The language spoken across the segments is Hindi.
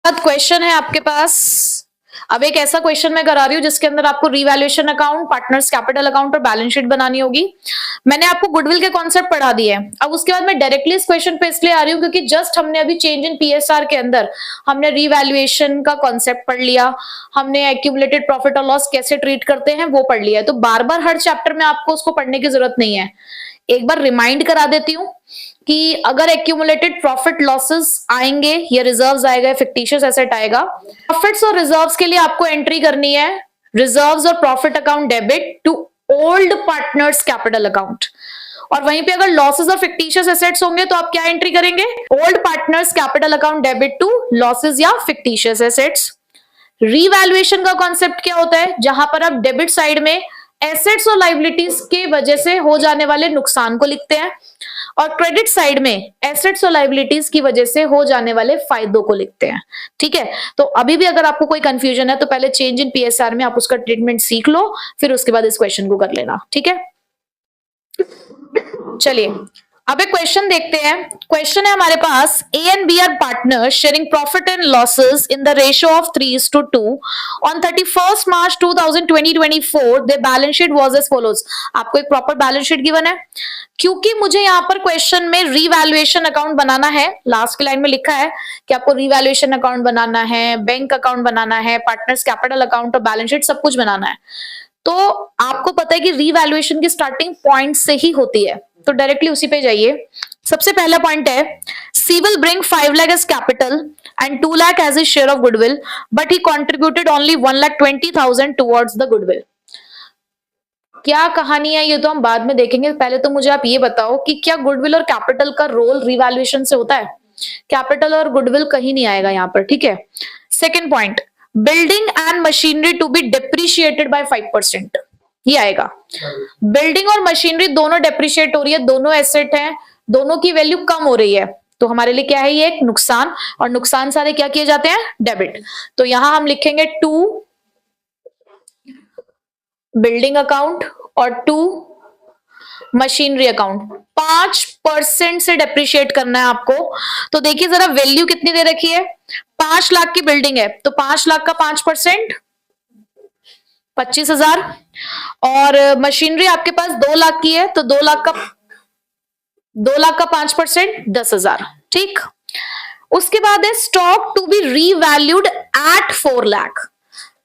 क्वेश्चन है आपके पास। अब एक ऐसा क्वेश्चन मैं करा रही हूँ जिसके अंदर आपको revaluation account, partners capital account और बैलेंस शीट बनानी होगी। मैंने आपको गुडविल के कॉन्सेप्ट पढ़ा दिए हैं। अब उसके बाद मैं डायरेक्टली इस क्वेश्चन पे इसलिए आ रही हूँ क्योंकि जस्ट हमने अभी चेंज इन पीएसआर के अंदर हमने रीवैल्यूएशन का कॉन्सेप्ट पढ़ लिया, हमने एक्यूमुलेटेड प्रॉफिट और लॉस कैसे ट्रीट करते हैं वो पढ़ लिया है। तो बार बार हर चैप्टर में आपको उसको पढ़ने की जरूरत नहीं है। एक बार रिमाइंड करा देती हूँ कि अगर एक्यूमुलेटेड प्रॉफिट लॉसेस आएंगे या रिजर्व्स आएगा, फिक्टिशियस एसेट आएगा, प्रॉफिट्स और रिजर्व्स के लिए आपको एंट्री करनी है रिजर्व्स और profit account debit to old partners capital account. और वहीं पे अगर लॉसेस और फिक्टिशियस एसेट्स होंगे तो आप क्या एंट्री करेंगे? Old partners capital account debit to losses या फिक्टिशियस एसेट्स। रीवैल्यूएशन का कॉन्सेप्ट क्या होता है? जहां पर आप डेबिट साइड में एसेट्स और लाइबिलिटीज के वजह से हो जाने वाले नुकसान को लिखते हैं और क्रेडिट साइड में एसेट्स और लाइबिलिटीज की वजह से हो जाने वाले फायदों को लिखते हैं। ठीक है, तो अभी भी अगर आपको कोई कंफ्यूजन है तो पहले चेंज इन पीएसआर में आप उसका ट्रीटमेंट सीख लो, फिर उसके बाद इस क्वेश्चन को कर लेना। ठीक है, चलिए अब एक क्वेश्चन देखते हैं। क्वेश्चन है हमारे पास, A and B are partners sharing profit and losses in the ratio of 3:2 on 31st March 2024 the balance sheet was as follows. आपको एक प्रॉपर बैलेंस शीट गिवन है। क्योंकि मुझे यहाँ पर क्वेश्चन में रीवैल्यूएशन अकाउंट बनाना है, लास्ट की लाइन में लिखा है कि आपको रीवैल्यूएशन अकाउंट बनाना है, बैंक अकाउंट बनाना है, पार्टनर्स कैपिटल अकाउंट और बैलेंस शीट सब कुछ बनाना है। तो आपको पता है कि रीवैल्यूएशन की स्टार्टिंग पॉइंट से ही होती है, तो डायरेक्टली उसी पे जाइए। सबसे पहला पॉइंट है, C will bring 5 lakh as capital and 2 lakh as his share of goodwill but he contributed only 1,20,000 towards the goodwill. क्या कहानी है ये तो हम बाद में देखेंगे, पहले तो मुझे आप ये बताओ कि क्या गुडविल और कैपिटल का रोल रीवैल्यूएशन से होता है? कैपिटल और गुडविल कहीं नहीं आएगा यहाँ पर। ठीक है, second point, building and machinery to be depreciated by 5%, ये आएगा। बिल्डिंग और मशीनरी दोनों डेप्रिशिएट हो रही है, दोनों एसेट हैं, दोनों की वैल्यू कम हो रही है, तो हमारे लिए क्या है? ये एक नुकसान, और नुकसान सारे क्या किए जाते हैं? डेबिट। तो यहां हम लिखेंगे 2 बिल्डिंग अकाउंट और 2 मशीनरी अकाउंट। 5% से डेप्रिशिएट करना है आपको। तो देखिए जरा वैल्यू कितनी दे रखी है, 5 लाख की बिल्डिंग है तो 5 लाख का 5% 25,000, और मशीनरी आपके पास 2 लाख की है तो 2 लाख का 5% 10,000। ठीक, उसके बाद है stock to be revalued at 4 lakh.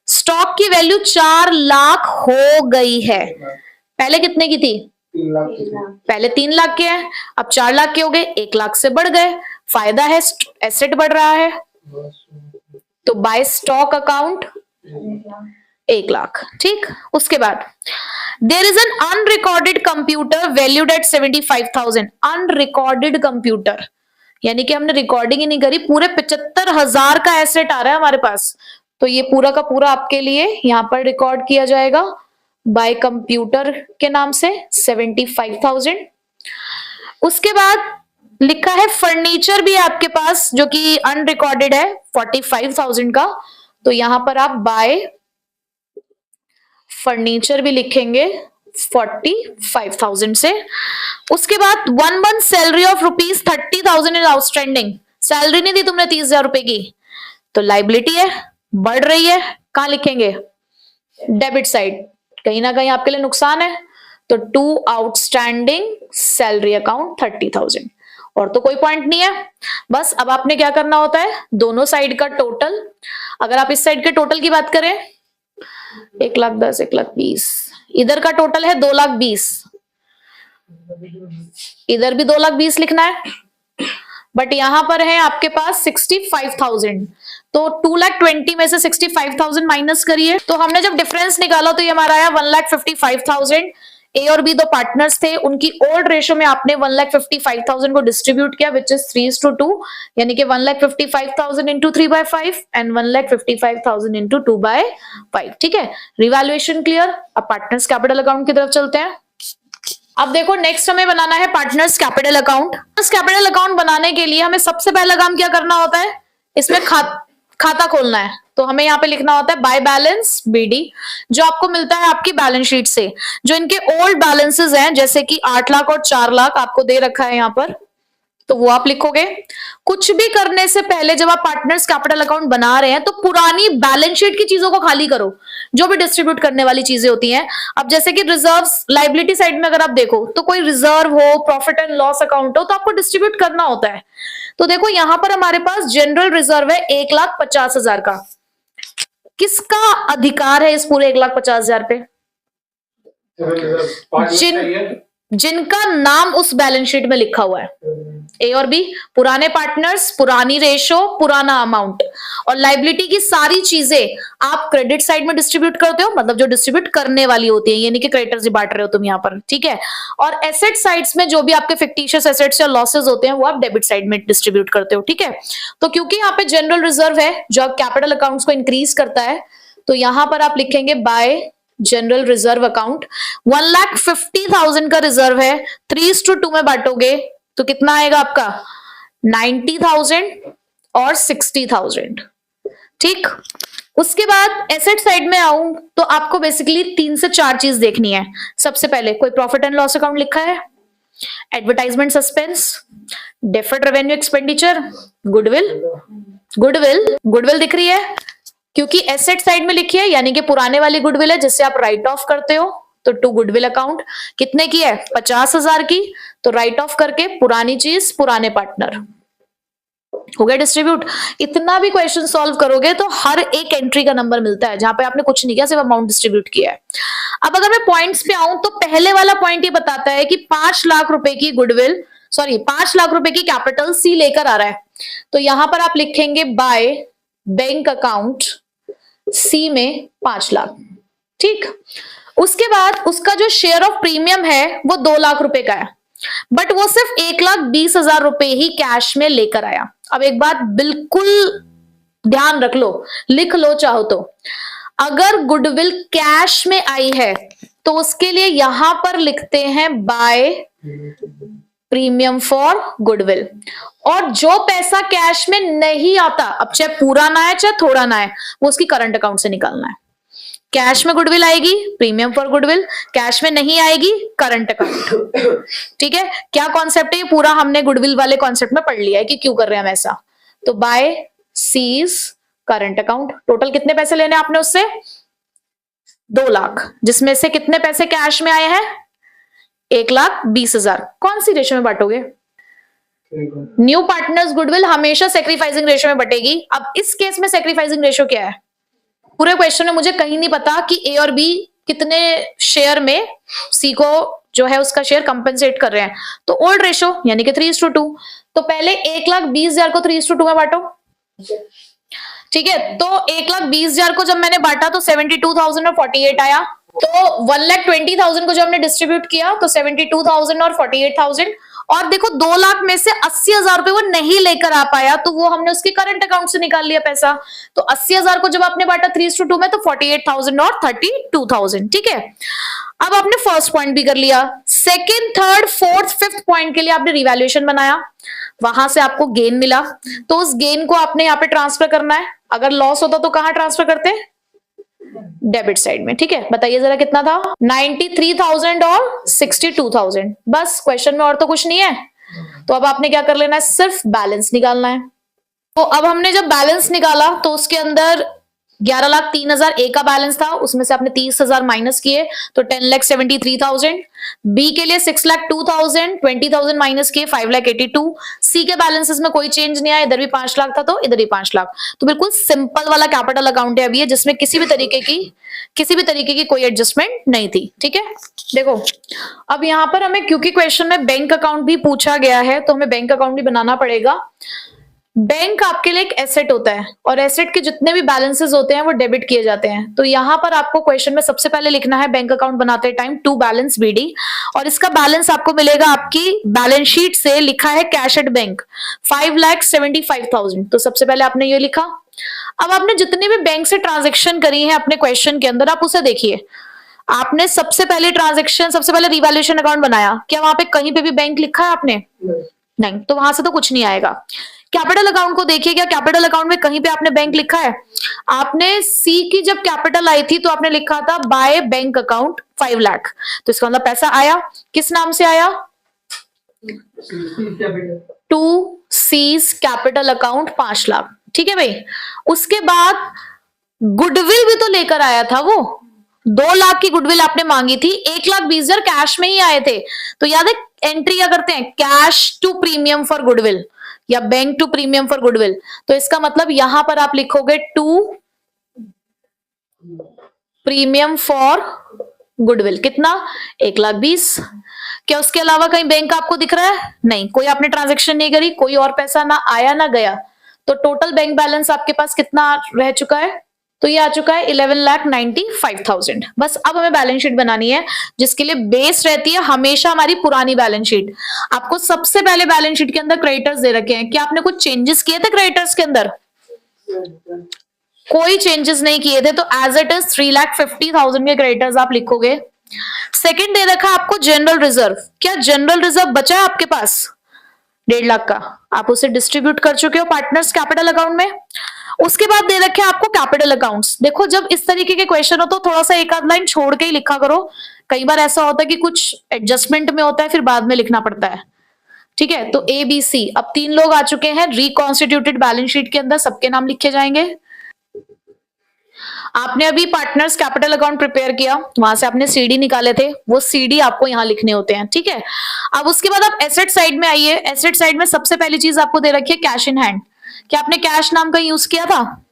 Stock की वैल्यू 4 लाख हो गई है, पहले कितने की थी? 3 लाख। पहले 3 लाख के हैं, अब 4 लाख के हो गए, 1 लाख से बढ़ गए। फायदा है, एसेट बढ़ रहा है, तो बाय स्टॉक अकाउंट 1 लाख। ठीक, उसके बाद there is an unrecorded computer valued at 75,000। Unrecorded computer यानी कि हमने रिकॉर्डिंग ही नहीं करी, पूरे 75,000 का एसेट आ रहा है हमारे पास, तो ये पूरा का पूरा आपके लिए यहां पर रिकॉर्ड किया जाएगा बाय कंप्यूटर के नाम से 75,000। उसके बाद लिखा है फर्नीचर भी है आपके पास जो कि अनरिकॉर्डेड है 45,000 का, तो यहां पर आप बाय फर्नीचर भी लिखेंगे 45,000 से। उसके बाद 1 month salary of ₹30,000 is outstanding. Salary नहीं दी तुमने 30,000 रुपए की, तो लाइबिलिटी है, बढ़ रही है, कहां लिखेंगे? डेबिट साइड, कहीं ना कहीं आपके लिए नुकसान है, तो टू आउटस्टैंडिंग सैलरी अकाउंट 30,000। और तो कोई पॉइंट नहीं है, बस अब आपने क्या करना होता है, दोनों साइड का टोटल। अगर आप इस साइड के टोटल की बात करें 1,10,000 1,20,000, इधर का टोटल है 2,20,000, इधर भी 2,20,000 लिखना है, बट यहां पर है आपके पास 65,000, तो 2,20,000 में से 65,000 माइनस करिए, तो हमने जब डिफरेंस निकाला तो ये हमारा आया 1,55,000। ए और बी दो पार्टनर्स थे, उनकी ओल्ड रेशियो में आपने 1,55,000 को डिस्ट्रीब्यूट किया विच इज 3:2, यानी कि 1,55,000 इंटू 3/5 एंड 1,55,000 इंटू 2/5। ठीक है, रिवैल्यूएशन क्लियर। अब पार्टनर्स कैपिटल अकाउंट की तरफ चलते हैं। अब देखो नेक्स्ट हमें बनाना है partners capital account. Capital account बनाने के लिए हमें सबसे पहला काम क्या करना होता है, इसमें खाता खोलना है, तो हमें यहाँ पे लिखना होता है बाय बैलेंस बीडी, जो आपको मिलता है आपकी बैलेंस शीट से। जो इनके ओल्ड बैलेंसेस हैं जैसे कि 8 लाख और 4 लाख आपको दे रखा है यहाँ पर, तो वो आप लिखोगे। कुछ भी करने से पहले जब आप पार्टनर्स कैपिटल अकाउंट बना रहे हैं तो पुरानी बैलेंस शीट की चीजों को खाली करो, जो भी डिस्ट्रीब्यूट करने वाली चीजें होती हैं। अब जैसे कि रिजर्व्स, लायबिलिटी साइड में अगर आप देखो तो कोई रिजर्व हो, प्रॉफिट एंड लॉस अकाउंट हो, तो आपको डिस्ट्रीब्यूट करना होता है। तो देखो यहां पर हमारे पास जनरल रिजर्व है 1,50,000 का। किसका अधिकार है इस पूरे 1,50,000 पे? जिनका नाम उस बैलेंस शीट में लिखा हुआ है। ए और बी, पुराने पार्टनर्स, पुरानी रेशो, पुराना अमाउंट। और लायबिलिटी की सारी चीजें आप क्रेडिट साइड में डिस्ट्रीब्यूट करते हो, मतलब जो डिस्ट्रीब्यूट करने वाली होती है, यानी कि क्रेडिटर्स ही बांट रहे हो तुम यहां पर, ठीक है। और एसेट साइड्स में जो भी आपके फिक्टिशियस एसेट्स या लॉसेस होते हैं वो आप डेबिट साइड में डिस्ट्रीब्यूट करते हो, ठीक है। तो क्योंकि यहाँ पे जनरल रिजर्व है जो कैपिटल अकाउंट्स को इंक्रीज करता है, तो यहां पर आप लिखेंगे बाय जनरल रिजर्व अकाउंट। 1,50,000 का रिजर्व है, 3:2 में बांटोगे तो कितना आएगा आपका? 90,000 और 60,000, ठीक। उसके बाद एसेट साइड में आऊं तो आपको बेसिकली 3 से 4 चीज देखनी है। सबसे पहले कोई प्रॉफिट एंड लॉस अकाउंट लिखा है, advertisement suspense, deferred revenue expenditure, goodwill. Goodwill दिख रही है क्योंकि एसेट साइड में लिखी है, यानी कि पुराने वाली गुडविल है जिससे आप राइट ऑफ करते हो। तो टू गुडविल अकाउंट कितने की है? 50,000 की। तो राइट ऑफ करके पुरानी चीज, पुराने पार्टनर, हो गया डिस्ट्रीब्यूट। इतना भी क्वेश्चन सॉल्व करोगे तो हर एक एंट्री का नंबर मिलता है जहां पे आपने कुछ नहीं किया, सिर्फ अमाउंट डिस्ट्रीब्यूट किया है। अब अगर मैं पॉइंट्स पे आऊं तो पहले वाला पॉइंट ये बताता है कि 5 लाख रुपए की गुडविल, 5 लाख रुपए की कैपिटल सी लेकर आ रहा है। तो यहां पर आप लिखेंगे बाय बैंक अकाउंट सी में 5 लाख, ठीक। उसके बाद उसका जो शेयर ऑफ प्रीमियम है वो 2 लाख रुपए का है, बट वो सिर्फ 1,20,000 रुपए ही कैश में लेकर आया। अब एक बात बिल्कुल ध्यान रख लो, लिख लो चाहो तो, अगर गुडविल कैश में आई है तो उसके लिए यहां पर लिखते हैं बाय प्रीमियम फॉर गुडविल। और जो पैसा कैश में नहीं आता, अब चाहे पूरा ना है चाहे थोड़ा ना है, वो उसकी करंट अकाउंट से निकालना है। कैश में गुडविल आएगी प्रीमियम फॉर गुडविल, कैश में नहीं आएगी करंट अकाउंट, ठीक है। क्या कॉन्सेप्ट है ये पूरा हमने गुडविल वाले कॉन्सेप्ट में पढ़ लिया है कि क्यों कर रहे हैं हम ऐसा। तो by C's current account, total कितने पैसे लेने आपने उससे? 2 लाख, जिसमें से कितने पैसे कैश में आए हैं? 1,20,000। कौन सी रेशो में बांटोगे? न्यू पार्टनर्स गुडविल हमेशा सेक्रीफाइसिंग रेशो में बटेगी। अब इस केस में सेक्रीफाइसिंग रेशो क्या है? पूरे क्वेश्चन में मुझे कहीं नहीं पता कि ए और बी कितने शेयर में सी को जो है उसका शेयर कंपेंसेट कर रहे हैं। तो ओल्ड रेशो यानी कि 3:2। तो पहले 1,20,000 को 3:2 में बांटो, ठीक है। तो 1,20,000 को जब मैंने बांटा तो 72,000 और 48 आया। तो 1,20,000 को जब हमने डिस्ट्रीब्यूट किया तो 72,000 और 48,000। और देखो 2 लाख में से 80,000 रुपए वो नहीं लेकर आ पाया, तो वो हमने उसके करंट अकाउंट से निकाल लिया पैसा। तो 80,000 को जब आपने बांटा 3:2 में तो 48,000 और 32,000, ठीक है। अब आपने फर्स्ट पॉइंट भी कर लिया। Second, third, fourth, fifth point के लिए आपने रिवैल्यूएशन बनाया, वहां से आपको गेन मिला, तो उस गेन को आपने यहाँ पे ट्रांसफर करना है। अगर लॉस होता तो कहां ट्रांसफर करते? डेबिट साइड में, ठीक है। बताइए जरा कितना था? 93,000 और 62,000। बस, क्वेश्चन में और तो कुछ नहीं है। तो अब आपने क्या कर लेना है? सिर्फ बैलेंस निकालना है। तो अब हमने जब बैलेंस निकाला तो उसके अंदर 11,03,000 ए का बैलेंस था, उसमें से आपने 30,000 माइनस किए तो 10,73,000। बी के लिए 6,02,000, 20,000 माइनस किए 5,82,000। सी के बैलेंसेस में कोई चेंज नहीं आया, इधर भी 5 लाख था तो इधर भी 5 लाख। तो बिल्कुल सिंपल वाला कैपिटल अकाउंट है अभी ये, जिसमें किसी भी तरीके की कोई एडजस्टमेंट नहीं थी, ठीक है। देखो अब यहां पर हमें, क्योंकि क्वेश्चन में बैंक अकाउंट भी पूछा गया है तो हमें बैंक अकाउंट भी बनाना पड़ेगा। बैंक आपके लिए एक एसेट होता है और एसेट के जितने भी बैलेंसेस होते हैं वो डेबिट किए जाते हैं। तो यहां पर आपको क्वेश्चन में सबसे पहले लिखना है बैंक अकाउंट बनाते टाइम टू बैलेंस बीडी, और इसका बैलेंस आपको मिलेगा आपकी बैलेंस शीट से, लिखा है कैश एट बैंक 5,75,000। तो सबसे पहले आपने ये लिखा। अब आपने जितनी भी बैंक से ट्रांजेक्शन करी है अपने क्वेश्चन के अंदर, आप उसे देखिए। आपने सबसे पहले रिवैल्यूएशन अकाउंट बनाया, क्या वहां पे कहीं पे भी बैंक लिखा है आपने? नहीं, तो वहां से तो कुछ नहीं आएगा। कैपिटल अकाउंट को देखिए, क्या कैपिटल अकाउंट में कहीं पे आपने बैंक लिखा है? आपने सी की जब कैपिटल आई थी तो आपने लिखा था बाय बैंक अकाउंट 5 लाख, तो इसका मतलब पैसा आया, किस नाम से आया? To C's capital account 5 lakh, ठीक है भाई। उसके बाद गुडविल भी तो लेकर आया था वो, 2 लाख की गुडविल आपने मांगी थी, 1,20,000 कैश में ही आए थे। तो याद है एंट्री क्या करते हैं, cash to premium for goodwill या bank to premium for goodwill. तो इसका मतलब यहां पर आप लिखोगे टू प्रीमियम फॉर गुडविल, कितना, 1,20,000। क्या उसके अलावा कहीं बैंक आपको दिख रहा है, नहीं, कोई आपने ट्रांजेक्शन नहीं करी, कोई और पैसा ना आया ना गया। तो टोटल बैंक बैलेंस आपके पास कितना रह चुका है, तो ये आ चुका है 11,95,000। बस अब हमें बैलेंस शीट बनानी है, जिसके लिए बेस रहती है हमेशा हमारी पुरानी बैलेंस शीट। आपको सबसे पहले बैलेंस शीट के अंदर क्रेडिटर्स दे रखे हैं, क्या आपने कुछ चेंजेस किए थे क्रेडिटर्स के अंदर, कोई चेंजेस नहीं किए थे, तो एज इट इज 3,50,000 के क्रेडिटर्स आप लिखोगे। सेकंड दे रखा आपको जनरल रिजर्व, क्या जनरल रिजर्व बचा है आपके पास 1.5 लाख का, आप उसे डिस्ट्रीब्यूट कर चुके हो पार्टनर्स कैपिटल अकाउंट में। उसके बाद दे रखे आपको कैपिटल अकाउंट्स। देखो जब इस तरीके के क्वेश्चन हो तो थोड़ा सा एक आध लाइन छोड़ के ही लिखा करो, कई बार ऐसा होता है कि कुछ एडजस्टमेंट में होता है फिर बाद में लिखना पड़ता है, ठीक है। तो ए बी सी, अब 3 लोग आ चुके हैं रिकॉन्स्टिट्यूटेड बैलेंस शीट के अंदर, सबके नाम लिखे जाएंगे। आपने अभी पार्टनर्स कैपिटल अकाउंट प्रिपेयर किया, वहां से आपने सीडी निकाले थे, वो सीडी आपको यहां लिखने होते हैं, ठीक है। अब उसके बाद आप एसेट साइड में आइए। एसेट साइड में सबसे पहली चीज आपको दे रखी है कैश इन हैंड। क्या आपने कैश नाम का यूज किया था,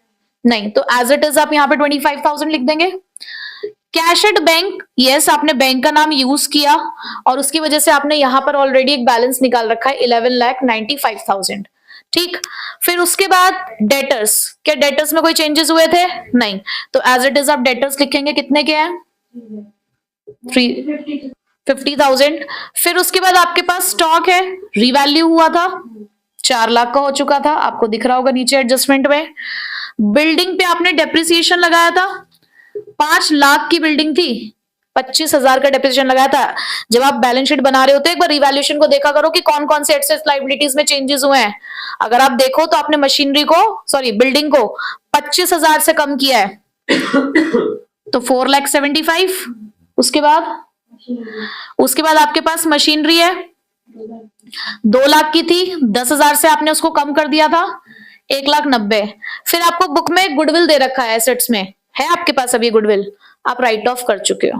नहीं, तो एज इट इज आप यहाँ पे 25,000 लिख देंगे। कैश एट बैंक, यस आपने बैंक का नाम यूज किया और उसकी वजह से आपने यहां पर ऑलरेडी एक बैलेंस निकाल रखा है 11,95,000, ठीक। फिर उसके बाद डेटर्स, क्या डेटर्स में कोई चेंजेस हुए थे, नहीं, तो एज इट इज आप डेटर्स लिखेंगे, कितने के हैं 50,000। फिर उसके बाद आपके पास स्टॉक है, रीवैल्यू हुआ था 4 लाख का हो चुका था, आपको दिख रहा होगा नीचे एडजस्टमेंट में। बिल्डिंग पे आपने डेप्रिसिएशन लगाया था, 5 लाख की बिल्डिंग थी, 25,000 का डेप्रिसिएशन लगाया था। जब आप बैलेंस शीट बना रहे होते हैं एक बार रिवैल्यूएशन को देखा करो कि कौन कौन से एसेट्स लायबिलिटीज में चेंजेस हुए हैं। अगर आप देखो तो आपने मशीनरी को, सॉरी बिल्डिंग को 25,000 से कम किया है तो 4,75,000। उसके बाद आपके पास मशीनरी है 2 लाख की थी, 10,000 से आपने उसको कम कर दिया था 1,90,000। फिर आपको बुक में गुडविल दे रखा है, एसेट्स में है आपके पास अभी गुडविल, आप राइट ऑफ कर चुके हो।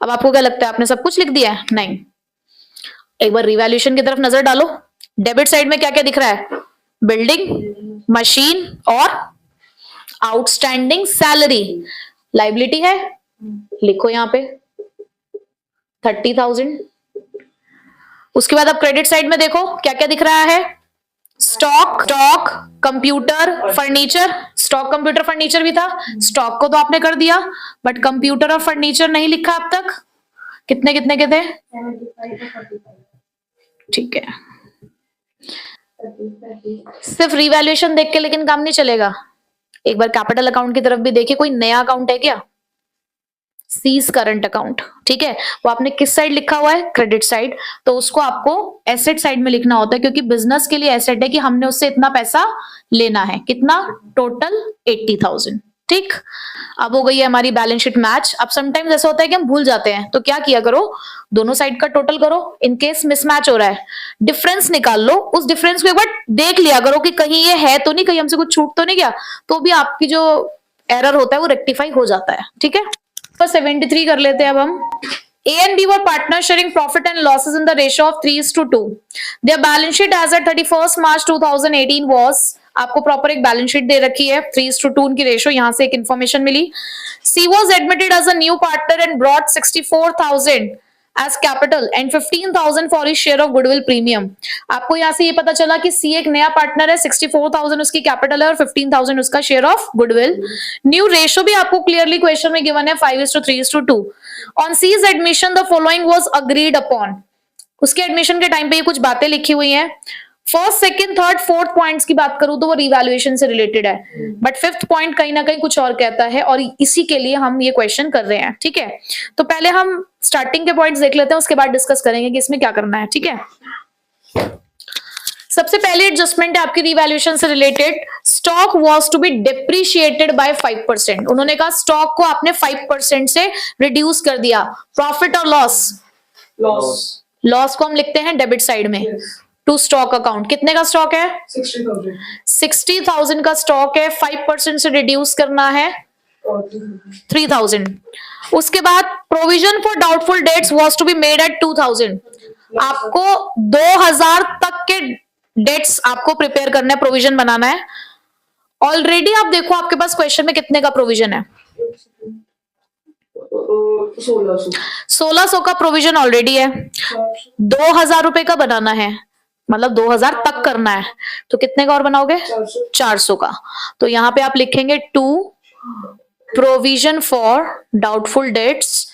अब आपको क्या लगता है आपने सब कुछ लिख दिया है, नहीं। एक बार रिवैल्यूएशन की तरफ नजर डालो, डेबिट साइड में क्या क्या दिख रहा है, बिल्डिंग, मशीन और आउटस्टैंडिंग सैलरी। लाइबिलिटी है, लिखो यहां पे 30,000। उसके बाद आप क्रेडिट साइड में देखो क्या क्या दिख रहा है, stock, computer, furniture. Stock computer furniture भी था, स्टॉक को तो आपने कर दिया बट कंप्यूटर और फर्नीचर नहीं लिखा अब तक। कितने कितने के थे, ठीक है। सिर्फ रिवैल्यूएशन देख के लेकिन काम नहीं चलेगा, एक बार कैपिटल अकाउंट की तरफ भी देखिए, कोई नया अकाउंट है क्या, सीज करंट अकाउंट, ठीक है। वो आपने किस साइड लिखा हुआ है, क्रेडिट साइड, तो उसको आपको एसेट साइड में लिखना होता है क्योंकि बिजनेस के लिए एसेट है कि हमने उससे इतना पैसा लेना है, कितना, टोटल 80,000, ठीक। अब हो गई है हमारी बैलेंस शीट मैच। अब समटाइम्स ऐसा होता है कि हम भूल जाते हैं, तो क्या किया करो, दोनों साइड का टोटल करो, इन केस मिसमैच हो रहा है डिफरेंस निकाल लो, उस डिफरेंस को एक बार देख लिया करो कि कहीं ये है तो नहीं, कहीं हमसे कुछ छूट तो नहीं गया, तो भी आपकी जो एरर होता है वो रेक्टिफाई हो जाता है, ठीक है। तो 73 कर लेते हैं अब हम। A and B were partners sharing profit and losses in the ratio of 3:2. Their balance sheet as at 31st March 2018 was, आपको प्रॉपर एक बैलेंस शीट दे रखी है, 3:2 उनकी रेशो, यहां से एक इंफॉर्मेशन मिली। C was admitted as a new partner and brought 64,000 as capital and 15,000 for his share of goodwill premium. आपको यहां से ये पता चला कि C एक नया पार्टनर है, 64,000 उसकी कैपिटल है और 15,000 उसका share of goodwill. New ratio भी आपको क्लियरली क्वेश्चन में गिवन है 5:3:2। On C's admission the following was agreed upon, उसके एडमिशन के टाइम पे ये कुछ बातें लिखी हुई हैं। First, second, third, fourth points की बात करूं तो वो रिवैल्यूएशन से रिलेटेड है, बट फिफ्थ पॉइंट कहीं ना कहीं कुछ और कहता है और इसी के लिए हम ये क्वेश्चन कर रहे हैं, ठीक है। तो पहले हम स्टार्टिंग के पॉइंट्स देख लेते हैं, उसके बाद डिस्कस करेंगे कि इसमें क्या करना है, ठीक है। सबसे पहले एडजस्टमेंट है आपकी रिवैल्यूएशन से related, stock was to be depreciated by 5%। उन्होंने कहा स्टॉक को आपने 5% से रिड्यूस कर दिया। प्रॉफिट और लॉस, लॉस को हम लिखते हैं डेबिट साइड में, टू स्टॉक अकाउंट। कितने का स्टॉक है? 60,000 60,000 का स्टॉक है। 5% से रिड्यूस करना है 3,000। उसके बाद provision for doubtful debts was to be made at 2,000। आपको 2,000 तक के डेट्स आपको प्रिपेयर करना है, प्रोविजन बनाना है। ऑलरेडी आप देखो आपके पास क्वेश्चन में कितने का प्रोविजन है? 1600 का प्रोविजन ऑलरेडी है। 2,000 रुपए का बनाना है, मतलब 2,000 तक करना है, तो कितने का और बनाओगे? 400 का। तो यहां पे आप लिखेंगे to provision for doubtful debts,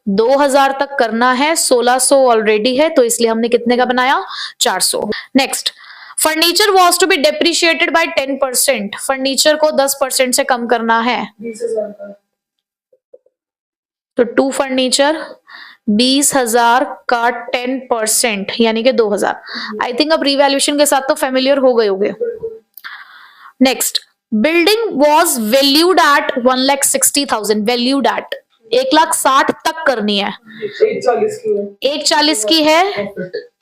2,000 तक करना है, 1600 ऑलरेडी है, तो इसलिए हमने कितने का बनाया? 400। Next, furniture was to be depreciated by 10%। Furniture को 10% से कम करना है, 20,000 का। तो टू फर्नीचर 20,000 का 10% यानी कि 2,000। आई थिंक अब रिवैल्यूएशन के साथ तो फेमिलियर हो गए होंगे। Next, building was valued at 1,60,000। Valued at 1,60,000 तक करनी है। 140 की है। 140 की है,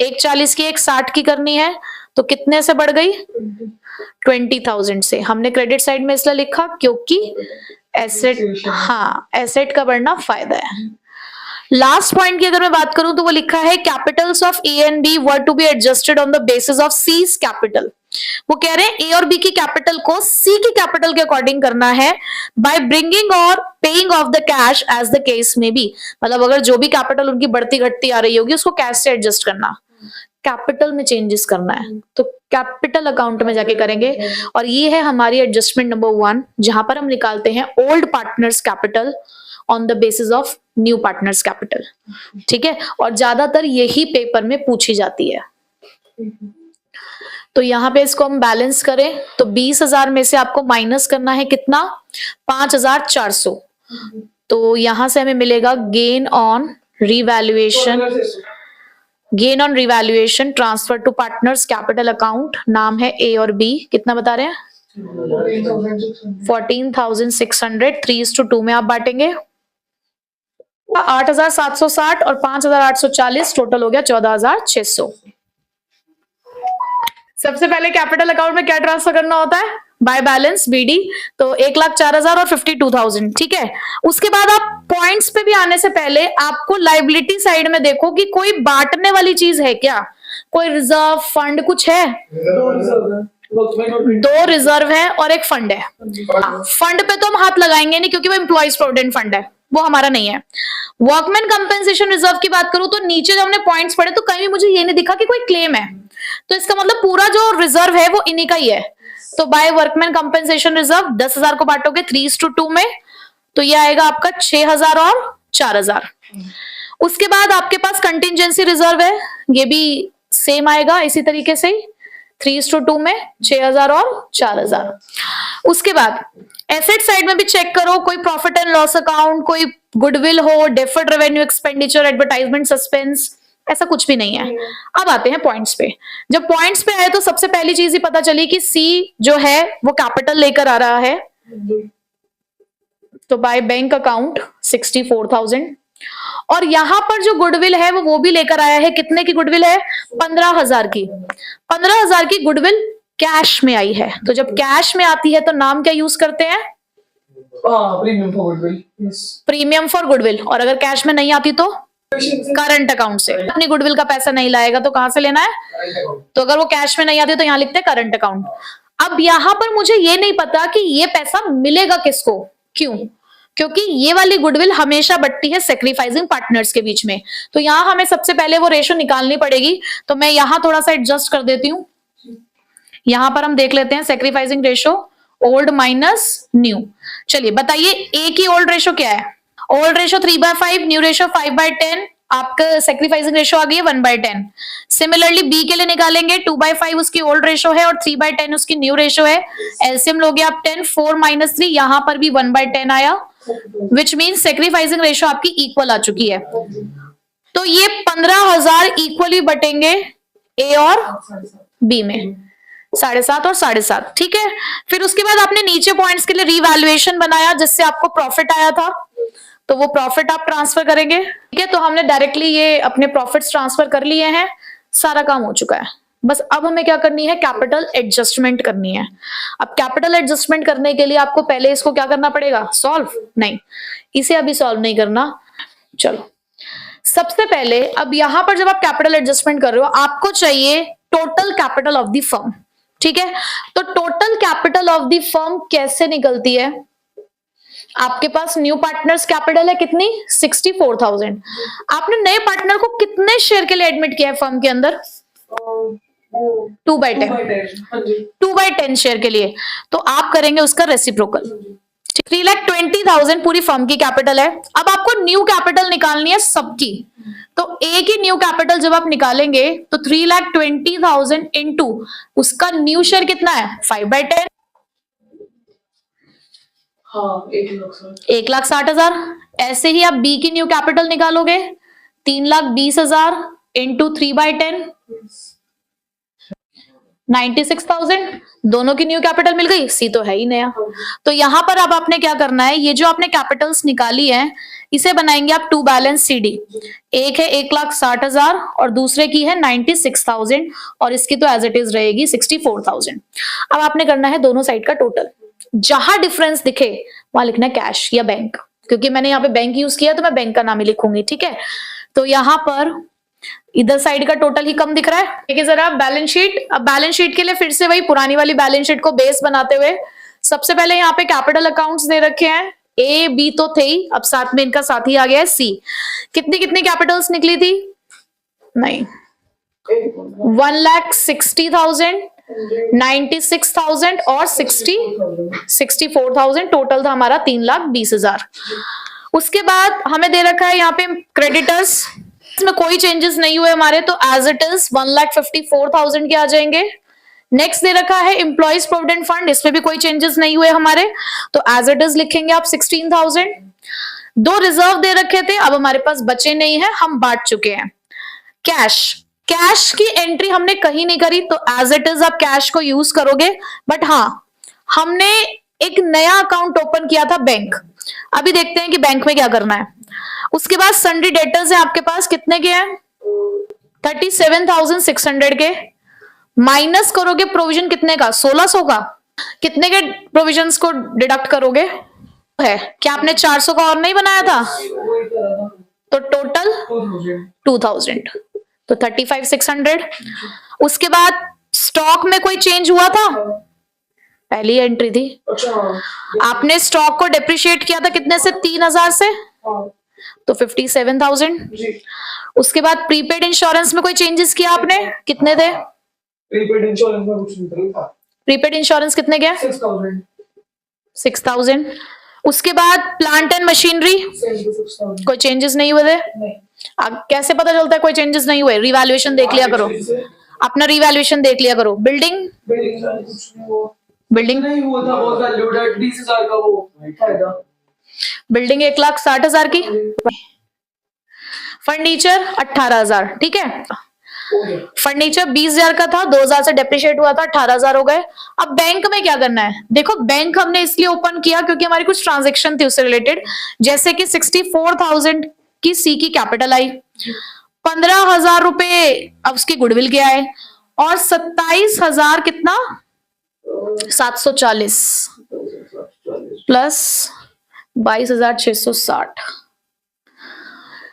140 की, 160 की करनी है, तो कितने से बढ़ गई? 20,000 से। हमने क्रेडिट साइड में इसलिए लिखा क्योंकि एसेट, हाँ, एसेट का बढ़ना फायदा है। लास्ट पॉइंट की अगर मैं बात करूं तो वो लिखा है capitals of A and B were to be adjusted on the basis of C's capital. वो कह रहे हैं ए और बी की कैपिटल को सी की कैपिटल के अकॉर्डिंग करना है बाय ब्रिंगिंग और paying off the cash as the case में बी। मतलब अगर जो भी कैपिटल उनकी बढ़ती घटती आ रही होगी उसको कैश से एडजस्ट करना, कैपिटल में चेंजेस करना है, तो कैपिटल अकाउंट में जाके करेंगे। और ये है हमारी एडजस्टमेंट नंबर 1, जहां पर हम निकालते हैं old partners capital on the basis of new partners capital. ठीक है, और ज्यादातर यही पेपर में पूछी जाती है। तो यहाँ पे इसको हम बैलेंस करें तो 20,000 में से आपको माइनस करना है कितना? 5,400। तो यहां से हमें मिलेगा gain on revaluation, gain on revaluation transfer to partners capital account. नाम है ए और बी। कितना बता रहे हैं? 14,600। 3:2 में आप बांटेंगे। 8,760 और 5,840 टोटल हो गया 14,600। सबसे पहले कैपिटल अकाउंट में क्या ट्रांसफर करना होता है? By balance BD. तो 1,04,000 और 52,000। ठीक है, उसके बाद आप पॉइंट्स पे भी आने से पहले आपको लाइबिलिटी साइड में देखो कि कोई बांटने वाली चीज है क्या, कोई रिजर्व फंड कुछ है? 2 रिजर्व है और एक फंड है। फंड पे तो हम हाथ लगाएंगे नहीं क्योंकि वो एम्प्लॉइज प्रोविडेंट फंड है, वो हमारा नहीं है। वर्कमैन कंपेंसेशन रिजर्व की बात करूं तो नीचे जब हमने पॉइंट्स पढ़े तो कहीं भी मुझे ये नहीं दिखा कि कोई क्लेम है, तो इसका मतलब पूरा जो रिजर्व है वो इन्हीं का ही है। तो बाय वर्कमैन कंपेंसेशन रिजर्व 10,000 को बांटोगे 3:2 में, तो ये आएगा आपका 6,000 और 4,000। उसके बाद आपके पास कंटिजेंसी रिजर्व है, ये भी सेम आएगा इसी तरीके से 3:2 में 6,000 और 4,000। उसके बाद एसेट साइड में भी चेक करो, कोई प्रॉफिट एंड लॉस अकाउंट, कोई गुडविल हो, deferred revenue expenditure, advertisement suspense, ऐसा कुछ भी नहीं है। अब आते हैं पॉइंट्स पे। जब पॉइंट्स पे आए तो सबसे पहली चीज ही पता चली कि सी जो है वो कैपिटल लेकर आ रहा है, तो बाय बैंक अकाउंट 64,000। और यहां पर जो गुडविल है वो भी लेकर आया है। कितने की गुडविल है? 15,000 की। 15,000 की गुडविल कैश में आई है। तो जब कैश में आती है तो नाम क्या यूज करते हैं? Premium for goodwill. Premium for goodwill. और अगर कैश में नहीं आती तो करंट अकाउंट से। अपनी गुडविल का पैसा नहीं लाएगा तो कहां से लेना है? तो अगर वो कैश में नहीं आती तो यहां लिखते हैं करंट अकाउंट। अब यहां पर मुझे ये नहीं पता कि ये पैसा मिलेगा किसको, क्यों? क्योंकि ये वाली गुडविल हमेशा बढ़ती है सेक्रीफाइसिंग पार्टनर्स के बीच में, तो यहां हमें सबसे पहले वो रेशो निकालनी पड़ेगी। तो मैं यहां थोड़ा सा एडजस्ट कर देती हूं। यहां पर हम देख लेते हैं sacrificing ratio old minus new. चलिए बताइए ए की ओल्ड रेशो क्या है? Old ratio 3/5, new ratio 5/10। आपका सेक्रीफाइसिंग रेशो आ गई है 1/10। सिमिलरली बी के लिए निकालेंगे 2/5 उसकी ओल्ड रेशो है और 3/10 उसकी न्यू रेशो है। एलसीएम लोगे आप 10, 4 - 3, यहां पर भी 1/10 आया, विच मीन सेक्रीफाइसिंग रेशो आपकी इक्वल आ चुकी है। तो ये 15,000 इक्वली बटेंगे ए और बी में, 7.5 और 7.5। ठीक है, फिर उसके बाद आपने नीचे पॉइंट्स के लिए रिवैल्यूएशन बनाया जिससे आपको प्रॉफिट आया था, तो वो प्रॉफिट आप ट्रांसफर करेंगे। ठीक है, तो हमने डायरेक्टली ये अपने प्रॉफिट्स ट्रांसफर कर लिए हैं, सारा काम हो चुका है। बस अब हमें क्या करनी है, कैपिटल एडजस्टमेंट करनी है। अब कैपिटल एडजस्टमेंट करने के लिए आपको पहले इसको क्या करना पड़ेगा, सॉल्व, नहीं इसे अभी सॉल्व नहीं करना। चलो सबसे पहले अब यहां पर जब आप कैपिटल एडजस्टमेंट कर रहे हो आपको चाहिए total capital of the firm, ठीक है। तो total capital of the firm कैसे निकलती है, आपके पास न्यू पार्टनर्स कैपिटल है कितनी, 64,000। आपने नए पार्टनर को कितने शेयर के लिए एडमिट किया है फर्म के अंदर, 2/10, 2/10 शेयर के लिए। तो आप करेंगे उसका रेसिप्रोकल। 3,20,000 पूरी फर्म की कैपिटल है। अब आपको न्यू कैपिटल निकालनी है सबकी, तो एक ही न्यू कैपिटल जब आप निकालेंगे तो 3,20,000 इंटू उसका न्यू शेयर कितना है, 5/10, हाँ 1,60,000। ऐसे ही आप बी की न्यू कैपिटल निकालोगे, 3,20,000 इंटू 3/10, 96,000। दोनों की न्यू कैपिटल मिल गई, सी तो है ही नया। तो यहां पर अब आपने क्या करना है, ये जो आपने कैपिटल्स निकाली है इसे बनाएंगे आप टू बैलेंस सीडी। एक है 1,60,000 और दूसरे की है 96,000 और इसकी तो एज इट इज रहेगी 64,000। अब आपने करना है दोनों साइड का टोटल, जहां डिफरेंस दिखे वहां लिखना है कैश या बैंक, क्योंकि मैंने यहाँ पे बैंक यूज किया तो मैं बैंक का नाम ही लिखूंगी, ठीक है। तो यहां पर इधर साइड का टोटल ही कम दिख रहा है, ठीक है। जरा बैलेंस शीट, अब बैलेंस शीट के लिए फिर से वही पुरानी वाली बैलेंस शीट को बेस बनाते हुए सबसे पहले यहाँ पे कैपिटल अकाउंट्स दे रखे हैं, ए बी तो थे ही, अब साथ में इनका साथी आ गया है सी। कितनी कितनी कैपिटल्स निकली थी, नहीं 1,60,000, 96,000 और 64,000, टोटल था हमारा 3,20,000। उसके बाद हमें दे रखा है यहाँ पे क्रेडिटर्स, इसमें कोई चेंजेस नहीं हुए हमारे, तो एज इट इज 1,54,000 के आ जाएंगे। नेक्स्ट दे रखा है एम्प्लॉइज प्रोविडेंट फंड, इसमें भी कोई चेंजेस नहीं हुए हमारे, तो एज इट इज लिखेंगे आप 16,000। दो रिजर्व दे रखे थे, अब हमारे पास बचे नहीं है, हम बांट चुके हैं। कैश, कैश की एंट्री हमने कहीं नहीं करी, तो एज इट इज आप कैश को यूज करोगे, बट हाँ हमने एक नया अकाउंट ओपन किया था बैंक, अभी देखते हैं कि बैंक में क्या करना है। उसके बाद सन्ड्री डेटर्स है आपके पास, कितने के हैं, 37,600 के, माइनस करोगे प्रोविजन कितने का, 1,600 का। कितने के प्रोविजंस को डिडक्ट करोगे, है क्या आपने 400 का और नहीं बनाया था, तो टोटल 2,000, तो 35,600। उसके बाद स्टॉक में कोई चेंज हुआ था, पहली एंट्री थी, आपने स्टॉक को डेप्रिशिएट किया था कितने से, 3,000 से, तो 57,000। उसके बाद प्रीपेड इंश्योरेंस में कोई चेंजेस किया आपने, कितने थे, प्रीपेड इंश्योरेंस में कुछ नहीं था, प्रीपेड इंश्योरेंस कितने गया, 6,000। उसके बाद प्लांट एंड मशीनरी कोई चेंजेस नहीं हुए थे, कैसे पता चलता है कोई चेंजेस नहीं हुए, रिवैल्यूएशन देख लिया करो, अपना रिवैल्यूएशन देख लिया करो। बिल्डिंग, बिल्डिंग नहीं हुआ था, बहुत वैल्यूड है, 20,000 का वो फायदा, बिल्डिंग 1,60,000 की, फर्नीचर 18,000, ठीक है। फर्नीचर 20,000 का था, 2,000 से डेप्रिशिएट हुआ था, 18,000 हो गए। अब बैंक में क्या करना है, देखो बैंक हमने इसलिए ओपन किया क्योंकि हमारी कुछ ट्रांजेक्शन थी उससे रिलेटेड, जैसे कि 64,000 की सी की कैपिटल आई, 15,000 रुपए अब उसकी गुडविल क्या है, और 27,000 कितना, 740 प्लस 22,660,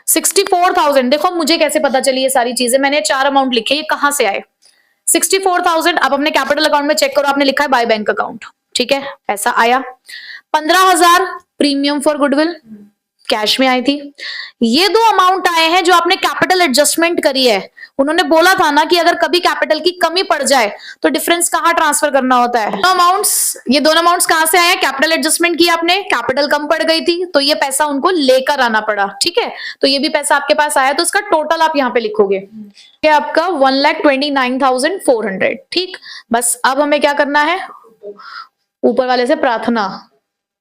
64,000। देखो मुझे कैसे पता चली ये सारी चीजें, मैंने 4 अमाउंट लिखे, ये कहां से आए, 64,000। अब अपने कैपिटल अकाउंट में चेक करो, आपने लिखा है बाय बैंक अकाउंट, ठीक है, ऐसा आया। 15,000 प्रीमियम फॉर गुडविल कैश में आई थी। ये 2 अमाउंट आए हैं जो आपने कैपिटल एडजस्टमेंट करी है। उन्होंने बोला था ना कि अगर कभी कैपिटल की कमी पड़ जाए तो डिफरेंस कहां ट्रांसफर करना होता है, ये दोनों अमाउंट्स कहां से आए हैं, कैपिटल एडजस्टमेंट किया आपने, कैपिटल कम पड़ गई थी तो ये पैसा उनको लेकर आना पड़ा, ठीक है। तो ये भी पैसा आपके पास आया, तो इसका टोटल आप यहाँ पे लिखोगे, क्या आपका 1,29,400, ठीक। बस अब हमें क्या करना है, ऊपर वाले से प्रार्थना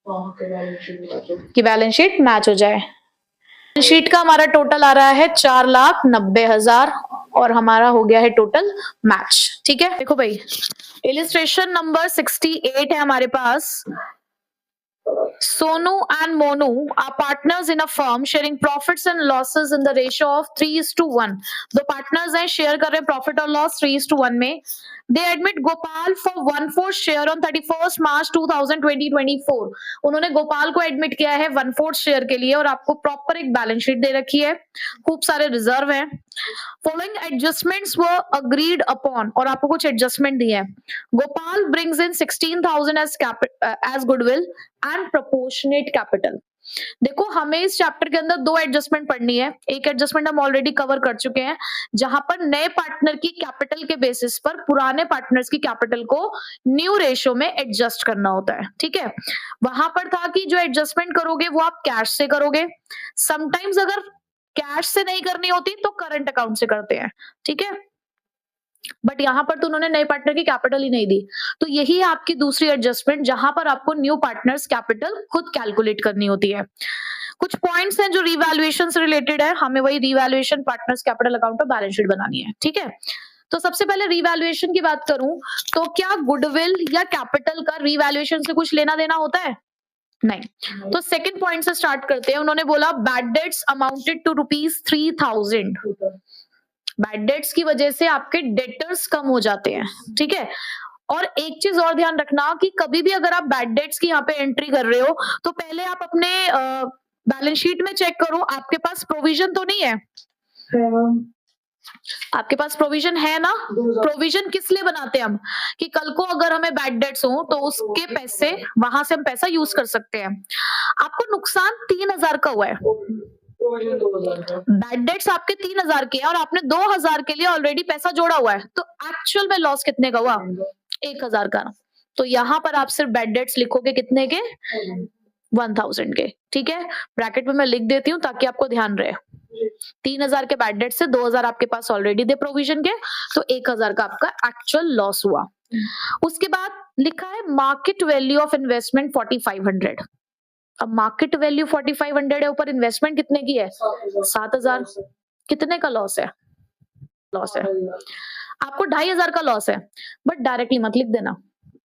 कि बैलेंस शीट मैच हो जाए। बैलेंस शीट का हमारा टोटल आ रहा है 4,90,000 और हमारा हो गया है टोटल मैच, ठीक है। देखो भाई इलिस्ट्रेशन नंबर 68 है हमारे पास, Sonu and Monu are partners in a firm sharing profits and losses in the ratio of 3:1. दो partners हैं, share कर रहे हैं profit और loss 3:1 में. They admit Gopal for 1/4 share on 31st March 2024. उन्होंने गोपाल को एडमिट किया है 1/4 शेयर के लिए और आपको प्रॉपर एक बैलेंस शीट दे रखी है, खूब सारे रिजर्व हैं. Following adjustments were agreed upon और आपको कुछ एडजस्टमेंट दिए हैं. Gopal brings in 16,000 as goodwill and proportionate capital. देखो हमें इस चैप्टर के अंदर दो एडजस्टमेंट पढ़नी है. एक एडजस्टमेंट हम ऑलरेडी कवर कर चुके हैं जहां पर नए पार्टनर की कैपिटल के बेसिस पर पुराने पार्टनर्स की कैपिटल को न्यू रेशियो में एडजस्ट करना होता है. ठीक है, वहां पर था कि जो एडजस्टमेंट करोगे वो आप कैश से करोगे. समटाइम्स अगर कैश से नहीं करनी होती तो करंट अकाउंट से करते हैं. ठीक है, बट यहां पर तो उन्होंने नए पार्टनर की कैपिटल ही नहीं दी. तो यही है आपकी दूसरी एडजस्टमेंट जहां पर आपको न्यू पार्टनर्स कैपिटल खुद कैलकुलेट करनी होती है. कुछ पॉइंट्स हैं जो रिवैल्यूएशन से रिलेटेड है. हमें वही रिवैल्यूएशन पार्टनर्स कैपिटल अकाउंट पर बैलेंस शीट बनानी है. ठीक है, तो सबसे पहले रिवैल्यूएशन की बात करूं तो क्या गुडविल या कैपिटल का रिवैल्यूएशन से कुछ लेना देना होता है? नहीं. तो सेकंड पॉइंट से स्टार्ट करते हैं. उन्होंने बोला bad debts amounted to ₹3,000. Bad debts की वजह से आपके डेटर्स कम हो जाते हैं. ठीक है, और एक चीज और ध्यान रखना कि कभी भी अगर आप बैड डेट्स की यहाँ पे एंट्री कर रहे हो तो पहले आप अपने बैलेंस शीट में चेक करो आपके पास प्रोविजन तो नहीं है. आपके पास प्रोविजन है ना. प्रोविजन किस लिए बनाते हैं हम कि कल को अगर हमें बैड डेट्स हो तो उसके पैसे वहां से हम पैसा यूज कर सकते हैं. आपको नुकसान 3,000 का हुआ है. प्रोविजन 2,000 का. बैड डेट्स आपके 3,000 के हैं और आपने 2,000 के लिए ऑलरेडी पैसा जोड़ा हुआ है. तो एक्चुअल में लॉस कितने का हुआ? 1,000 का. तो यहाँ पर आप सिर्फ बैड डेट्स लिखोगे कितने के? 1,000 के. ठीक है, ब्रैकेट में मैं लिख देती हूँ ताकि आपको ध्यान रहे. 3,000 के बैड डेट से 2,000 आपके पास ऑलरेडी थे प्रोविजन के, तो 1,000 का आपका एक्चुअल लॉस हुआ. उसके बाद लिखा है मार्केट वैल्यू ऑफ इन्वेस्टमेंट 4,500. अब मार्केट वैल्यू 4,500 है, ऊपर इन्वेस्टमेंट कितने की है? 7,000. कितने का लॉस है? लॉस है आपको 2,500 का लॉस है. बट डायरेक्टली मत लिख देना,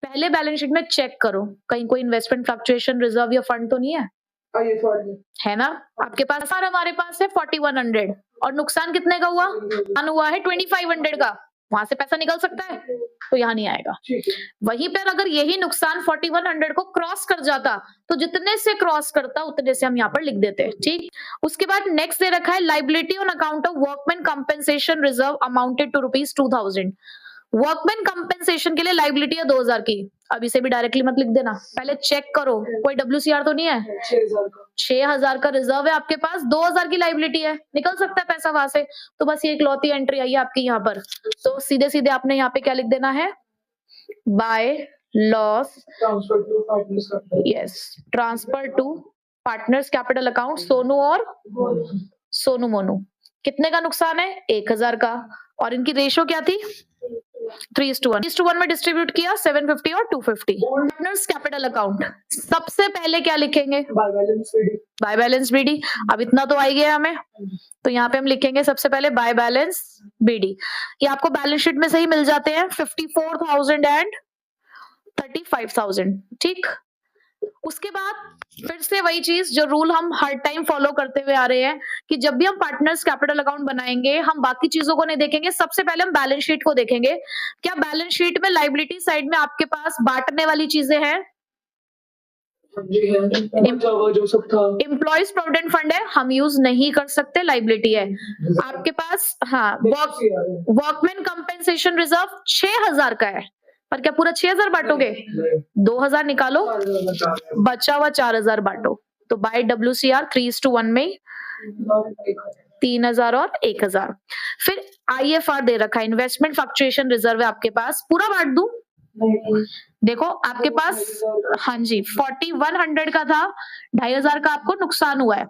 पहले बैलेंस शीट में चेक करो कहीं कोई इन्वेस्टमेंट फ्लक्चुएशन रिजर्व या फंड तो नहीं है. है ना, आपके पास और हमारे पास है 4,100 और नुकसान कितने का हुआ? नुकसान हुआ है 2,500 का. वहां से पैसा निकल सकता है तो यहाँ नहीं आएगा. वहीं पर अगर यही नुकसान 4,100 को क्रॉस कर जाता तो जितने से क्रॉस करता उतने से हम यहाँ पर लिख देते. ठीक, उसके बाद नेक्स्ट दे रखा है liability on account of workman compensation reserve amounted to ₹2,000. Workman compensation के लिए लाइबिलिटी है 2,000 की. अब इसे भी डायरेक्टली मत लिख देना, पहले चेक करो कोई WCR तो नहीं है. 6,000 का रिजर्व है आपके पास, 2,000 की लाइबिलिटी है, निकल सकता है पैसा वहां से. तो बस ये इकलौती एंट्री आई है आपकी यहाँ पर. तो सीधे सीधे आपने यहाँ पे क्या लिख देना है? By loss transfer to partners का. Yes, transfer to partners capital account Sonu और सोनू मोनू. कितने का नुकसान है? 1,000 का. और इनकी रेशो क्या थी? 3:1 में डिस्ट्रीब्यूट किया 750 और 250. पार्टनर्स कैपिटल अकाउंट सबसे पहले क्या लिखेंगे? By balance BD. अब इतना तो आई गया हमें, तो यहाँ पे हम लिखेंगे सबसे पहले बाय बैलेंस बीडी. ये आपको बैलेंस शीट में सही मिल जाते हैं 54,000 एंड 35,000. ठीक, उसके बाद फिर से वही चीज जो रूल हम हर टाइम फॉलो करते हुए आ रहे हैं कि जब भी हम पार्टनर्स कैपिटल अकाउंट बनाएंगे हम बाकी चीजों को नहीं देखेंगे, सबसे पहले हम बैलेंस शीट को देखेंगे. क्या बैलेंस शीट में लाइबिलिटी साइड में आपके पास बांटने वाली चीजें हैं? जो सब था एम्प्लॉयज प्रोविडेंट फंड है, हम यूज नहीं कर सकते, लाइबिलिटी है आपके पास. हाँ, वर्कमैन कंपेंसेशन रिजर्व 6,000 का है, पर क्या पूरा 6,000 बांटोगे? 2,000 निकालो, बचा हुआ 4,000 बांटो. तो बाय WCR 3:1 में 3,000 और 1,000. फिर IFR दे रखा है, इन्वेस्टमेंट फ्लक्चुएशन रिजर्व है आपके पास, पूरा बांट दूं? देखो आपके पास, हाँ जी, 4,100 का था, 2,500 का आपको नुकसान हुआ है.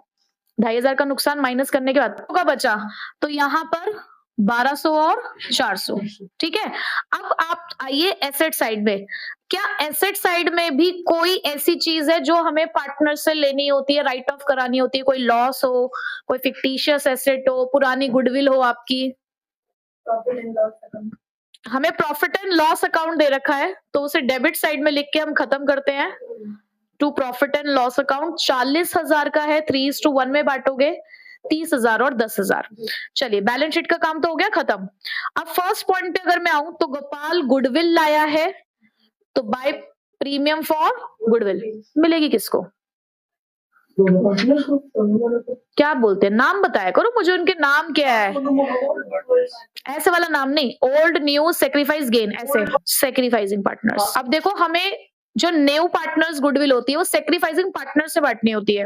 2,500 का नुकसान माइनस करने के बाद का बचा, तो यहाँ पर 1,200 और 400. ठीक है, अब आप आइए एसेट साइड में. क्या एसेट साइड में भी कोई ऐसी चीज है जो हमें पार्टनर से लेनी होती है, राइट ऑफ करानी होती है? कोई लॉस हो, कोई फिक्टिशियस एसेट हो, पुरानी गुडविल हो आपकी? हमें प्रॉफिट एंड लॉस अकाउंट दे रखा है तो उसे डेबिट साइड में लिख के हम खत्म करते हैं. To profit and loss account 40,000 का है, 3:1 में बांटोगे, 30,000 और 10,000। चलिए बैलेंस शीट का काम तो हो गया खत्म। अब फर्स्ट पॉइंट पे अगर मैं आऊं तो गोपाल गुडविल लाया है, तो बाय प्रीमियम फॉर गुडविल मिलेगी किसको? दोनों पार्टनर्स को, दोनों वाले को। क्या बोलते हैं, नाम बताया करो मुझे, उनके नाम क्या है? ऐसे वाला नाम नहीं, ओल्ड न्यू सेक्रीफाइस गेन, ऐसे सेक्रीफाइसिंग पार्टनर्स। अब देखो हमें जो न्यू पार्टनर्स गुडविल होती है वो सेक्रीफाइसिंग पार्टनर से बांटनी होती है।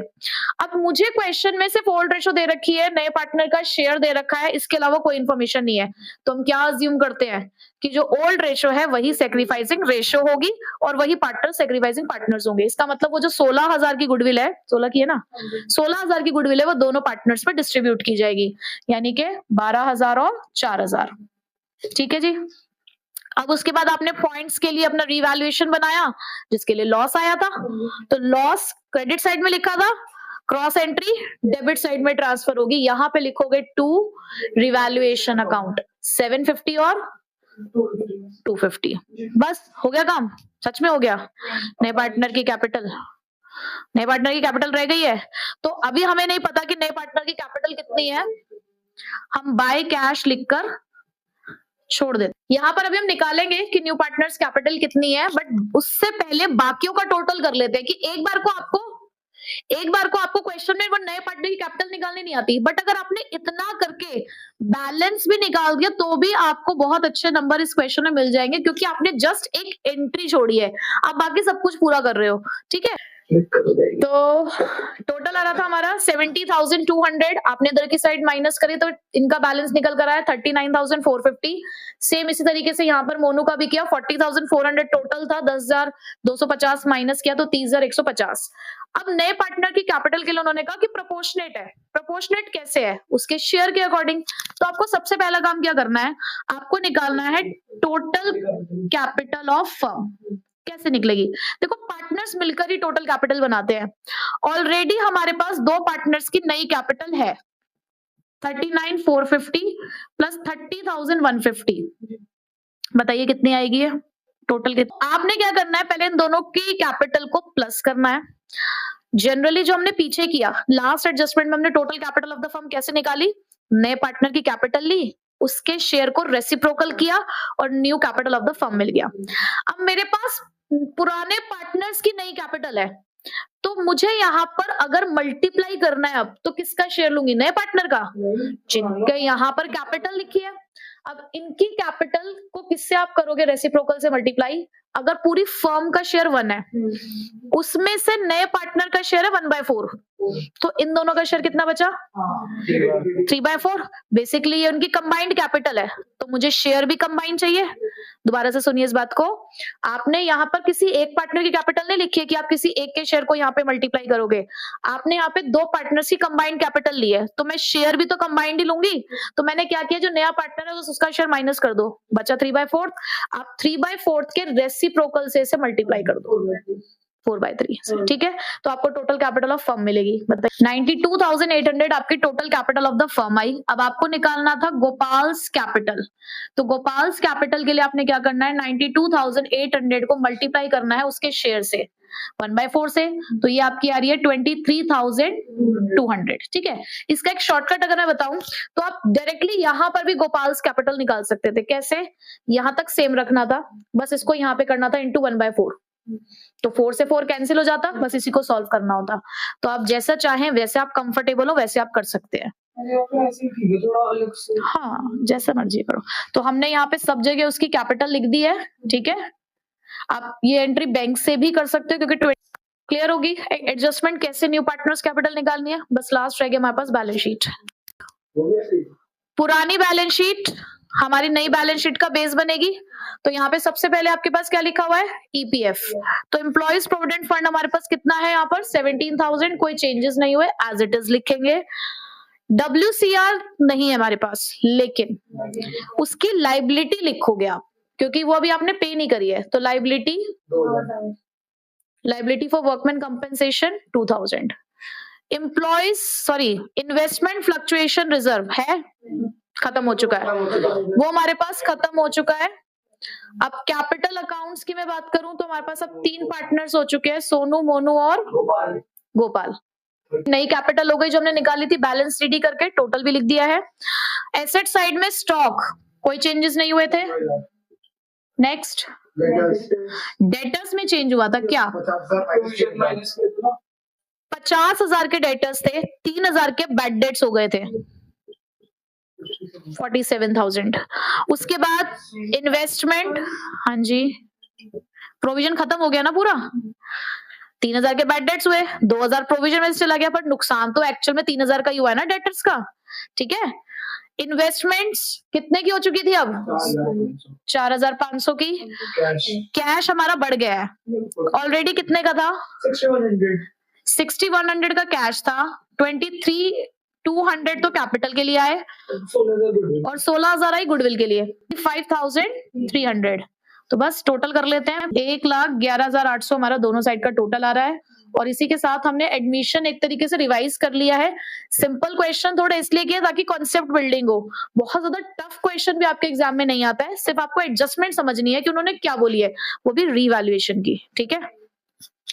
अब मुझे क्वेश्चन में सिर्फ ओल्ड रेशो दे रखी है, नए पार्टनर का शेयर दे रखा है, इसके अलावा कोई इन्फॉर्मेशन नहीं है, तो हम क्या अज्यूम करते हैं कि जो ओल्ड रेशो है वही सेक्रीफाइसिंग रेशो होगी और वही पार्टनर सेक्रीफाइसिंग पार्टनर्स होंगे। इसका मतलब वो जो 16,000 की गुडविल है, 16 की है ना, 16,000 की गुडविल है वो दोनों पार्टनर्स पर डिस्ट्रीब्यूट की जाएगी, यानी कि 12,000 और 4,000। ठीक है जी। अब उसके बाद आपने पॉइंट्स के लिए अपना रिवैल्यूएशन बनाया जिसके लिए लॉस आया था, तो लॉस क्रेडिट साइड में लिखा था, क्रॉस एंट्री डेबिट साइड में ट्रांसफर होगी, यहां पे लिखोगे टू रिवैल्यूएशन अकाउंट 750 और 250। बस हो गया काम, सच में हो गया। नए पार्टनर की कैपिटल, नए पार्टनर की कैपिटल रह गई है, तो अभी हमें नहीं पता कि नए पार्टनर की कैपिटल कितनी है, हम बाय कैश लिखकर छोड़ देते। यहाँ पर अभी हम निकालेंगे कि न्यू पार्टनर्स कैपिटल कितनी है, बट उससे पहले बाकियों का टोटल कर लेते हैं कि एक बार को आपको क्वेश्चन में वो नए पार्टनर की कैपिटल निकालनी नहीं आती, बट अगर आपने इतना करके बैलेंस भी निकाल दिया तो भी आपको बहुत अच्छे नंबर इस क्वेश्चन में मिल जाएंगे, क्योंकि आपने जस्ट एक एंट्री छोड़ी है, आप बाकी सब कुछ पूरा कर रहे हो। ठीक है, तो टोटल आ रहा था हमारा 70,200, आपने इधर की साइड माइनस करी तो इनका बैलेंस निकल कर आया 39,450। सेम इसी तरीके से यहाँ पर मोनू का भी किया, 40,400 टोटल था, 10,250 माइनस किया तो 30,150। अब नए पार्टनर की कैपिटल के लिए उन्होंने कहा कि प्रोपोर्शनेट है। प्रोपोर्शनेट कैसे है? उसके शेयर के अकॉर्डिंग। तो आपको सबसे पहला काम क्या करना है, आपको निकालना है टोटल कैपिटल ऑफ फर्म। कैसे निकलेगी? देखो पार्टनर्स मिलकर ही टोटल कैपिटल बनाते हैं। ऑलरेडी हमारे पास दो पार्टनर्स की नई कैपिटल है, 39,450 प्लस 30,150। बताइए कितनी आएगी है टोटल? आपने क्या करना है, पहले इन दोनों की कैपिटल को प्लस करना है। जनरली जो हमने पीछे किया, लास्ट एडजस्टमेंट में हमने total capital of the firm कैसे निकाली, नए पार्टनर की कैपिटल ली, उसके शेयर को रेसिप्रोकल किया और new capital of the firm मिल गया। अब मेरे पास पुराने पार्टनर्स की नई कैपिटल है, तो मुझे यहाँ पर अगर मल्टीप्लाई करना है अब, तो किसका शेयर लूंगी? नए पार्टनर का, जिनके यहाँ पर कैपिटल लिखी है। अब इनकी कैपिटल को किससे आप करोगे? रेसिप्रोकल से मल्टीप्लाई। अगर पूरी फर्म का शेयर 1 है, उसमें से नए पार्टनर का शेयर है 1/4, तो इन दोनों का शेयर कितना बचा? 3/4। बेसिकली ये उनकी कंबाइंड कैपिटल है, तो मुझे शेयर भी कंबाइंड चाहिए। दोबारा से सुनिए इस बात को, आपने यहाँ पर किसी एक पार्टनर की कैपिटल नहीं लिखी है कि आप किसी एक के शेयर को यहाँ पे मल्टीप्लाई करोगे, आपने यहाँ पे दो पार्टनर्स की कंबाइंड कैपिटल ली है, तो मैं शेयर भी तो कंबाइंड ही लूंगी। तो मैंने क्या किया, जो नया पार्टनर है उसका शेयर माइनस कर दो, बचा 3/4। आप 3/4 के रेसिप्रोकल से इसे मल्टीप्लाई कर दो 4/3। ठीक है, तो आपको टोटल कैपिटल ऑफ फर्म मिलेगी। बताइए 92,800 आपकी total capital of the firm आई। अब आपको निकालना था गोपाल्स कैपिटल, तो गोपाल्स कैपिटल के लिए आपने क्या करना है, 92,800 को मल्टीप्लाई करना है उसके शेयर से 1/4 से, तो ये आपकी आ रही है 23,200। ठीक है, इसका एक शॉर्टकट अगर मैं बताऊं तो आप डायरेक्टली यहां पर भी गोपाल्स कैपिटल निकाल सकते थे। कैसे? यहां तक सेम रखना था, बस इसको यहां पे करना था इंटू 1/4, तो 4 से 4 कैंसिल हो जाता, बस इसी को सॉल्व करना होता। तो आप जैसा चाहें, वैसे आप कंफर्टेबल हो वैसे आप कर सकते हैं। हाँ, जैसा मर्जी करो। तो हमने यहाँ पे सब जगह उसकी कैपिटल लिख दी है। ठीक है, आप ये एंट्री बैंक से भी कर सकते हो, क्योंकि क्लियर होगी एडजस्टमेंट कैसे न्यू पार्टनर्स कैपिटल निकालनी है। बस लास्ट रह गया हमारे पास बैलेंस शीट। पुरानी बैलेंस शीट हमारी नई बैलेंस शीट का बेस बनेगी। तो यहाँ पे सबसे पहले आपके पास क्या लिखा हुआ है, ईपीएफ। तो एम्प्लॉइज प्रोविडेंट फंड हमारे पास कितना है यहाँ पर 17,000, कोई चेंजेस नहीं हुए, एज इट इज लिखेंगे। WCR नहीं है हमारे पास, लेकिन उसकी लाइबिलिटी लिखोगे आप, क्योंकि वो अभी आपने पे नहीं करी है। तो liability for workman compensation 2,000। Investment fluctuation reserve है, खत्म हो चुका है, वो हमारे पास खत्म हो चुका है। अब कैपिटल अकाउंट्स की मैं बात करूं तो हमारे पास अब 3 पार्टनर्स हो चुके हैं, सोनू, मोनू और गोपाल गोपाल। नई कैपिटल हो गई जो हमने निकाली थी बैलेंस डीडी करके, टोटल भी लिख दिया है। एसेट साइड में स्टॉक कोई चेंजेस नहीं हुए थे। नेक्स्ट, डेटर्स में चेंज हुआ था क्या? 50,000 के डेटर्स थे, 3,000 के बैड डेट्स हो गए थे, 47,000। उसके बाद इन्वेस्टमेंट, हाँ जी, प्रोविजन खत्म हो गया ना पूरा, 3,000 के बैड डेट्स हुए, 2,000 प्रोविजन में से चला गया, पर नुकसान तो एक्चुअल में 3,000 का ही हुआ है ना डेटर्स का, ठीक है। इन्वेस्टमेंट्स कितने की हो चुकी थी अब? 4,500 की। कैश हमारा बढ़ गया है, ऑलरेडी कितने का था? 6,100 का कैश था, 23,200 तो कैपिटल के लिए आए और 16,000 आई गुडविल के लिए, 5,300। तो बस टोटल कर लेते हैं, 1,11,800 हमारा दोनों साइड का टोटल आ रहा है। और इसी के साथ हमने एडमिशन एक तरीके से रिवाइज कर लिया है। सिंपल क्वेश्चन थोड़ा इसलिए किया ताकि कॉन्सेप्ट बिल्डिंग हो, बहुत ज्यादा टफ क्वेश्चन भी आपके एग्जाम में नहीं आता है, सिर्फ आपको एडजस्टमेंट समझनी है कि उन्होंने क्या बोली है, वो भी रीवैल्यूएशन की, ठीक है।